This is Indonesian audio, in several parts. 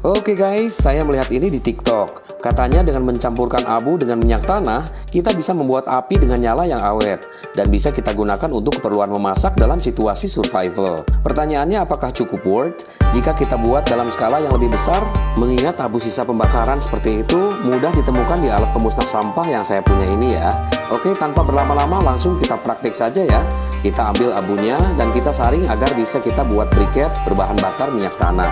Oke guys, saya melihat ini di TikTok. Katanya dengan mencampurkan abu dengan minyak tanah, kita bisa membuat api dengan nyala yang awet dan bisa kita gunakan untuk keperluan memasak dalam situasi survival. Pertanyaannya, apakah cukup worth jika kita buat dalam skala yang lebih besar? Mengingat abu sisa pembakaran seperti itu mudah ditemukan di alat pemusnah sampah yang saya punya ini ya. Oke, tanpa berlama-lama langsung kita praktik saja ya. Kita ambil abunya dan kita saring agar bisa kita buat briket berbahan bakar minyak tanah.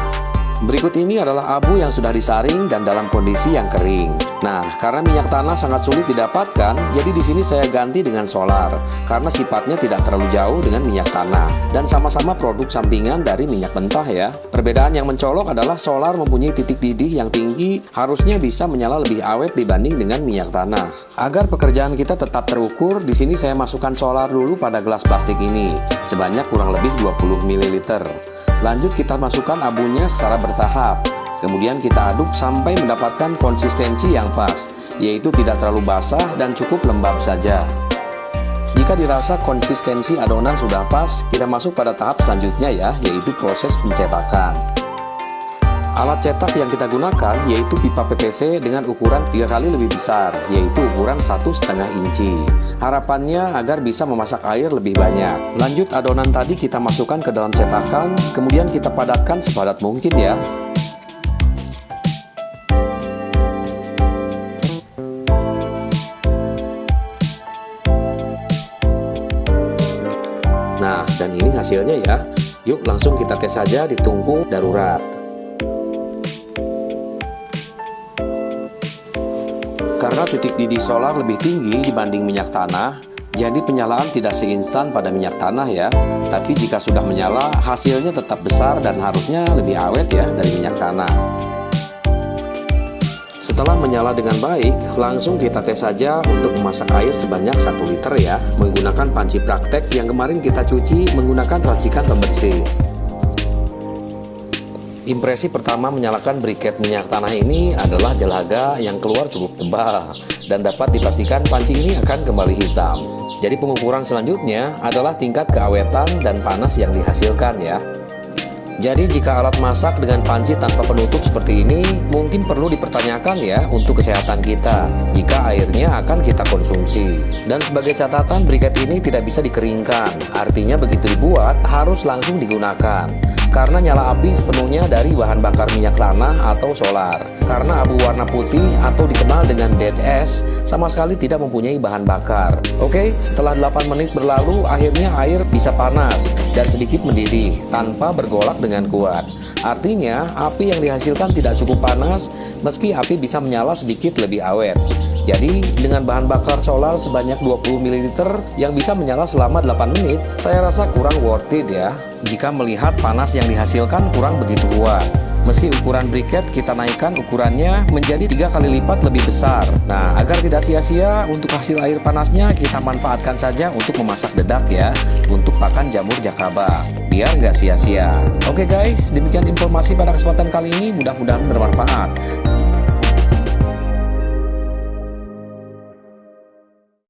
Berikut ini adalah abu yang sudah disaring dan dalam kondisi yang kering. Nah, karena minyak tanah sangat sulit didapatkan, jadi di sini saya ganti dengan solar karena sifatnya tidak terlalu jauh dengan minyak tanah dan sama-sama produk sampingan dari minyak mentah ya. Perbedaan yang mencolok adalah solar mempunyai titik didih yang tinggi, harusnya bisa menyala lebih awet dibanding dengan minyak tanah. Agar pekerjaan kita tetap terukur, di sini saya masukkan solar dulu pada gelas plastik ini sebanyak kurang lebih 20 ml. Lanjut kita masukkan abunya secara bertahap. Kemudian kita aduk sampai mendapatkan konsistensi yang pas, yaitu tidak terlalu basah dan cukup lembab saja. Jika dirasa konsistensi adonan sudah pas, kita masuk pada tahap selanjutnya ya, yaitu proses pencetakan. Alat cetak yang kita gunakan yaitu pipa PVC dengan ukuran 3 kali lebih besar, yaitu ukuran 1,5 inci. Harapannya agar bisa memasak air lebih banyak. Lanjut adonan tadi kita masukkan ke dalam cetakan, kemudian kita padatkan sepadat mungkin ya. Nah, dan ini hasilnya ya. Yuk langsung kita tes saja di tungku darurat. Karena titik didih solar lebih tinggi dibanding minyak tanah, jadi penyalaan tidak seinstan pada minyak tanah ya. Tapi jika sudah menyala, hasilnya tetap besar dan harusnya lebih awet ya dari minyak tanah. Setelah menyala dengan baik, langsung kita tes saja untuk memasak air sebanyak 1 liter ya, menggunakan panci praktek yang kemarin kita cuci menggunakan racikan pembersih. Impresi pertama menyalakan briket minyak tanah ini adalah jelaga yang keluar cukup tebal dan dapat dipastikan panci ini akan kembali hitam. Jadi pengukuran selanjutnya adalah tingkat keawetan dan panas yang dihasilkan ya. Jadi jika alat masak dengan panci tanpa penutup seperti ini mungkin perlu dipertanyakan ya untuk kesehatan kita jika airnya akan kita konsumsi. Dan sebagai catatan, briket ini tidak bisa dikeringkan, artinya begitu dibuat harus langsung digunakan. Karena nyala api sepenuhnya dari bahan bakar minyak tanah atau solar. Karena abu warna putih atau dikenal dengan dead ash sama sekali tidak mempunyai bahan bakar. Oke, setelah 8 menit berlalu akhirnya air bisa panas dan sedikit mendidih tanpa bergolak dengan kuat. Artinya api yang dihasilkan tidak cukup panas meski api bisa menyala sedikit lebih awet. Jadi dengan bahan bakar solar sebanyak 20 ml yang bisa menyala selama 8 menit, saya rasa kurang worth it ya. Jika melihat panas yang dihasilkan kurang begitu kuat. Meski ukuran briket kita naikkan ukurannya menjadi 3 kali lipat lebih besar. Nah, agar tidak sia-sia untuk hasil air panasnya kita manfaatkan saja untuk memasak dedak ya, untuk pakan jamur jakaba, biar nggak sia-sia. Oke guys, demikian informasi pada kesempatan kali ini, mudah-mudahan bermanfaat.